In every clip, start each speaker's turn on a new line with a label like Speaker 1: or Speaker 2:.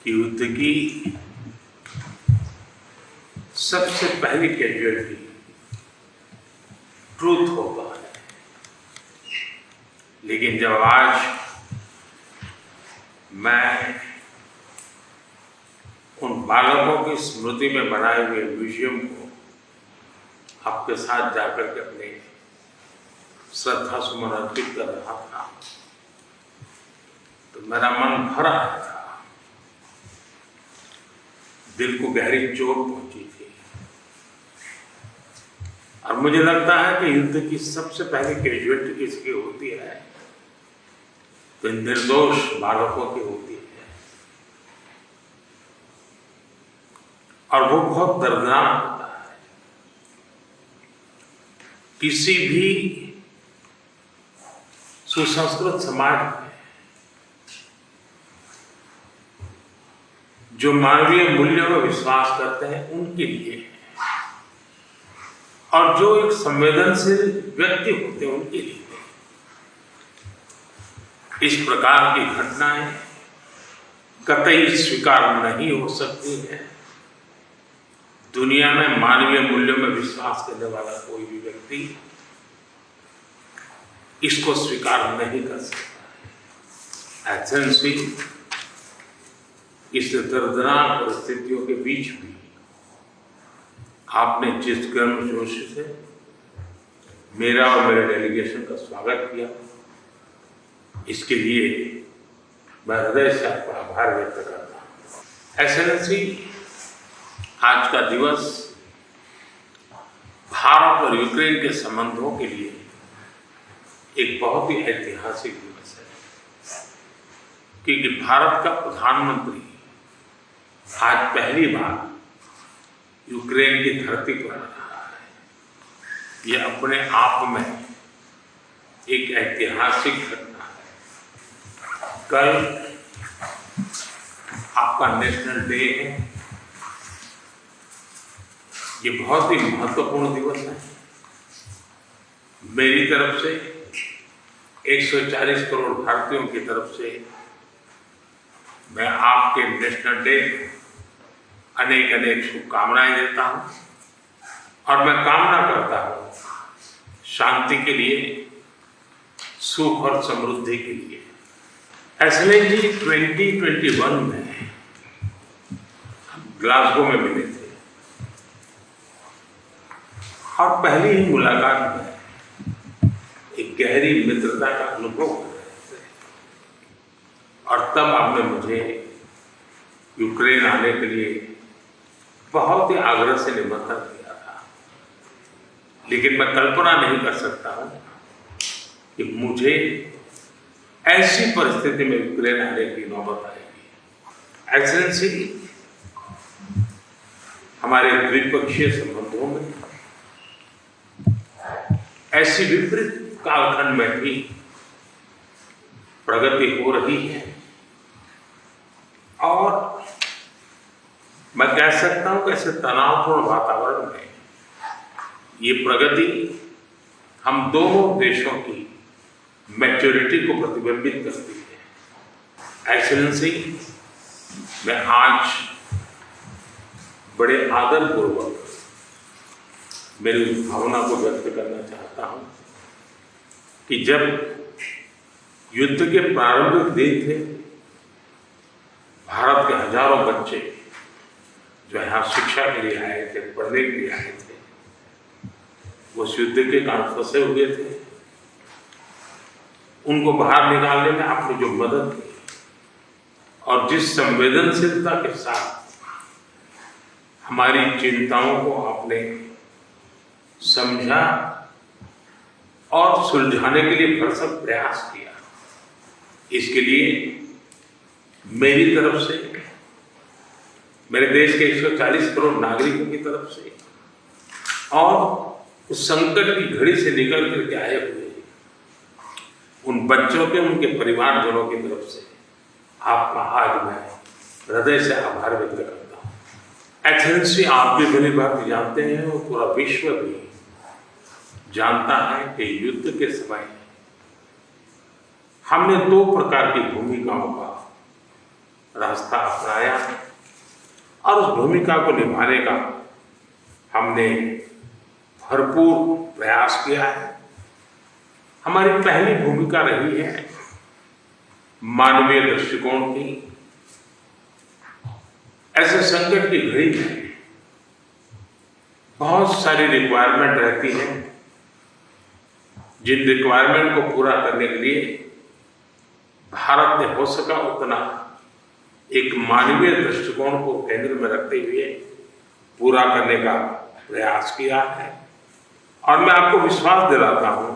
Speaker 1: कि युद्ध की सबसे पहली कैजुअलिटी ट्रूथ होता है, लेकिन जब आज मैं उन बालकों की स्मृति में बनाए हुए म्यूजियम को आपके साथ जाकर के अपने श्रद्धा सुमन अर्पित कर रहा था तो मेरा मन भर आया था, दिल को गहरी चोट पहुंची थी। और मुझे लगता है कि युद्ध की सबसे पहली कैजुअलिटी किसकी होती है तो निर्दोष बालकों की होती है, और वो बहुत दर्दनाक होता है। किसी भी सुसंस्कृत समाज में जो मानवीय मूल्यों में विश्वास करते हैं उनके लिए, और जो एक संवेदनशील व्यक्ति होते हैं उनके लिए इस प्रकार की घटनाएं कतई स्वीकार नहीं हो सकती है। दुनिया में मानवीय मूल्यों में विश्वास करने वाला कोई भी व्यक्ति इसको स्वीकार नहीं कर सकता है। एथेंस भी इस दर्दनाक परिस्थितियों के बीच भी आपने जिस गर्मजोशी से मेरा और मेरे डेलीगेशन का स्वागत किया, इसके लिए मैं हृदय से आपका आभार व्यक्त करता हूँ। एक्सेलेंसी, आज का दिवस भारत और यूक्रेन के संबंधों के लिए एक बहुत ही ऐतिहासिक दिवस है, क्योंकि भारत का प्रधानमंत्री आज पहली बार यूक्रेन की धरती पर आ रहा है। यह अपने आप में एक ऐतिहासिक घटना है। कल आपका नेशनल डे है, ये बहुत ही महत्वपूर्ण दिवस है। मेरी तरफ से 140 करोड़ भारतीयों की तरफ से मैं आपके नेशनल डे अनेक अनेक शुभकामनाएं देता हूं, और मैं कामना करता हूं शांति के लिए, सुख और समृद्धि के लिए। एक्सेलेंसी, 2021 में ग्लासगो में मिले थे और पहली ही मुलाकात में एक गहरी मित्रता का अनुभव हो रहे थे, और तब आपने मुझे यूक्रेन आने के लिए बहुत ही आग्रह से निमंत्रण दिया था। लेकिन मैं कल्पना नहीं कर सकता हूं कि मुझे ऐसी परिस्थिति में यूक्रेन आने की नौबत आएगी। एक्सेलेंसी, हमारे द्विपक्षीय संबंधों में ऐसी विपरीत कालखंड में भी प्रगति हो रही है, और मैं कह सकता हूं कि ऐसे तनावपूर्ण वातावरण में ये प्रगति हम दोनों देशों की मैच्योरिटी को प्रतिबिंबित करती है। एक्सेलेंसी, मैं आज बड़े आदरपूर्वक मेरी उस भावना को व्यक्त करना चाहता हूं कि जब युद्ध के प्रारंभिक दिन थे, भारत के हजारों बच्चे जो यहाँ शिक्षा के लिए आए थे, पढ़ने के लिए आए थे, वो उस युद्ध के कारण फंसे हुए थे। उनको बाहर निकालने में आपने जो मदद की और जिस संवेदनशीलता के साथ हमारी चिंताओं को आपने समझा और सुलझाने के लिए भरसक प्रयास किया, इसके लिए मेरी तरफ से, मेरे देश के 140 करोड़ नागरिकों की तरफ से, और उस संकट की घड़ी से निकल करके आए हुए उन बच्चों के, उनके परिवारजनों की तरफ से आपका आज मैं हृदय से आभार व्यक्त करता हूँ। एक्सेलेंसी, आप भी भली बात जानते हैं और पूरा विश्व भी जानता है कि युद्ध के समय हमने 2 प्रकार की भूमिकाओं का रास्ता अपनाया और उस भूमिका को निभाने का हमने भरपूर प्रयास किया है। हमारी पहली भूमिका रही है मानवीय दृष्टिकोण की। ऐसे संकट की घड़ी में बहुत सारी रिक्वायरमेंट रहती है, जिन रिक्वायरमेंट को पूरा करने के लिए भारत ने हो सका उतना एक मानवीय दृष्टिकोण को केंद्र में रखते हुए पूरा करने का प्रयास किया है। और मैं आपको विश्वास दिलाता हूं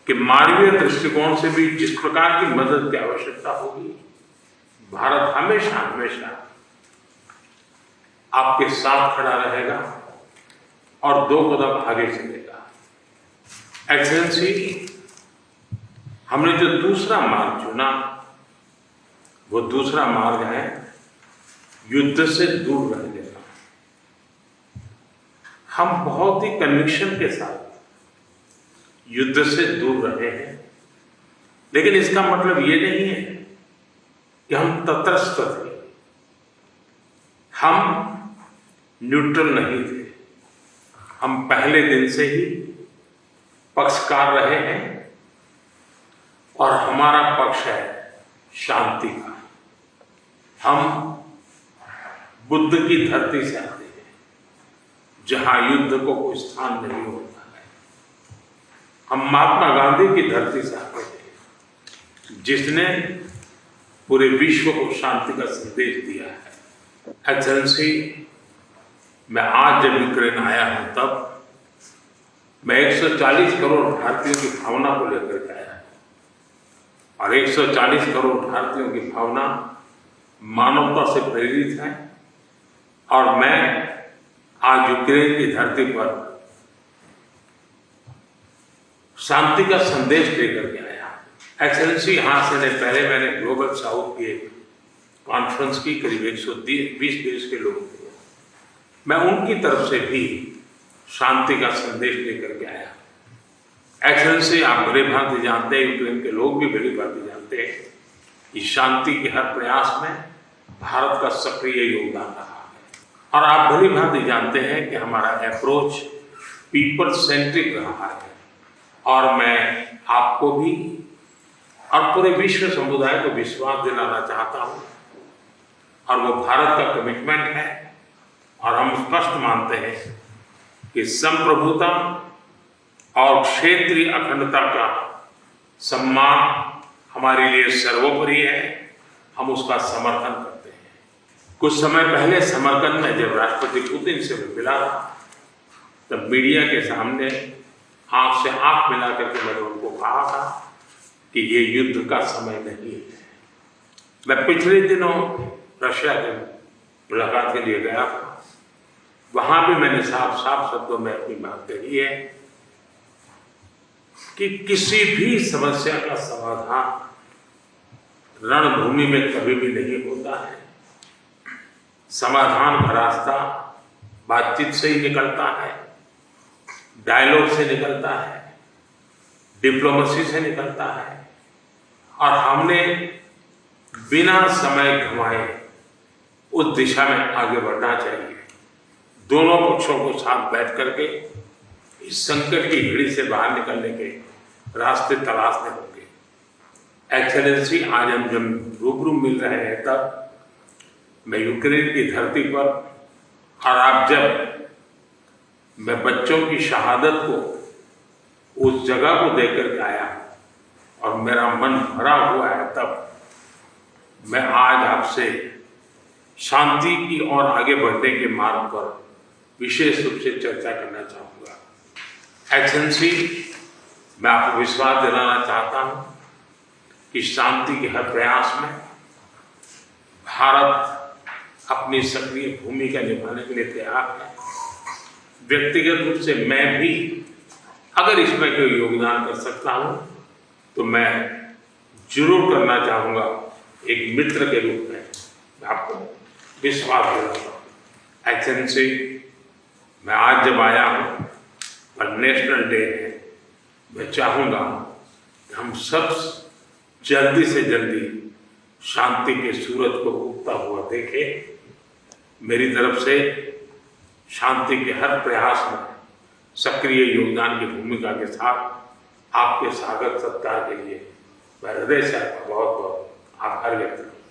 Speaker 1: कि मानवीय दृष्टिकोण से भी जिस प्रकार की मदद की आवश्यकता होगी, भारत हमेशा हमेशा आपके साथ खड़ा रहेगा और 2 कदम आगे चलेगा। एक्सेलेंसी, हमने जो दूसरा मार्ग चुना, वो दूसरा मार्ग है युद्ध से दूर रहने का। हम बहुत ही कन्विक्शन के साथ युद्ध से दूर रहे हैं, लेकिन इसका मतलब ये नहीं है कि हम तटस्थ थे, हम न्यूट्रल नहीं थे। हम पहले दिन से ही पक्षकार रहे हैं और हमारा पक्ष है शांति का। हम बुद्ध की धरती से आते हैं, जहां युद्ध को कोई स्थान नहीं होता है। हम महात्मा गांधी की धरती से आते हैं, जिसने पूरे विश्व को शांति का संदेश दिया है। एक्सेलेंसी, मैं आज जब यूक्रेन आया हूं, तब मैं 140 करोड़ भारतीयों की भावना को लेकर के आया हूं। और 140 करोड़ भारतीयों की भावना मानवता से प्रेरित है। और मैं आज यूक्रेन की धरती पर शांति का संदेश लेकर के आया। एक्सेलेंसी, यहां से पहले मैंने ग्लोबल साउथ की एक कॉन्फ्रेंस की, करीब 120 देश के लोग थे। मैं उनकी तरफ से भी शांति का संदेश लेकर के आया। एक्सेलेंसी, आप भली भांति जानते हैं, यूक्रेन के लोग भी भली भांति जानते हैं कि शांति के हर प्रयास में भारत का सक्रिय योगदान रहा है। और आप भली भांति जानते हैं कि हमारा अप्रोच पीपल सेंट्रिक रहा है। और मैं आपको भी और पूरे विश्व समुदाय को विश्वास दिलाना चाहता हूं, और वो भारत का कमिटमेंट है। और हम स्पष्ट मानते हैं कि संप्रभुता और क्षेत्रीय अखंडता का सम्मान हमारे लिए सर्वोपरि है। हम उसका समर्थन करते हैं। कुछ समय पहले समरकंद में जब राष्ट्रपति पुतिन से मिला था, तब मीडिया के सामने आंख से आंख मिला करके मैंने उनको कहा था कि ये युद्ध का समय नहीं है। मैं पिछले दिनों रशिया के मुलाकात के लिए गया था। वहां भी मैंने साफ साफ शब्दों में अपनी बात कही है कि किसी भी समस्या का समाधान रणभूमि में कभी भी नहीं होता है। समाधान का रास्ता बातचीत से ही निकलता है, डायलॉग से निकलता है, डिप्लोमेसी से निकलता है। और हमने बिना समय गंवाए उस दिशा में आगे बढ़ना चाहिए। दोनों पक्षों को साथ बैठ करके इस संकट की घड़ी से बाहर निकलने के रास्ते तलाशने होंगे। एक्सेलेंसी, आज हम जब रूबरू मिल रहे हैं, तब मैं यूक्रेन की धरती पर, और आप जब मैं बच्चों की शहादत को, उस जगह को देख करके आया और मेरा मन भरा हुआ है, तब मैं आज आपसे शांति की ओर आगे बढ़ने के मार्ग पर विशेष रूप से चर्चा करना चाहूँगा। एक्सेलेंसी, मैं आपको विश्वास दिलाना चाहता हूँ कि शांति के हर प्रयास में भारत अपनी सक्रिय भूमिका निभाने के लिए तैयार है। व्यक्तिगत रूप से मैं भी अगर इसमें कोई योगदान कर सकता हूँ तो मैं जरूर करना चाहूँगा। एक मित्र के रूप में मैं आपको विश्वास दिलाता हूँ। एक्सेलेंसी, मैं आज जब आया हूँ और नेशनल डे है, मैं चाहूँगा कि हम सब जल्दी से जल्दी शांति के सूरज को उगता हुआ देखे। मेरी तरफ से शांति के हर प्रयास में सक्रिय योगदान की भूमिका के साथ आपके स्वागत सत्कार के लिए मैं हृदय से आपका बहुत बहुत आभार व्यक्त करता हूँ।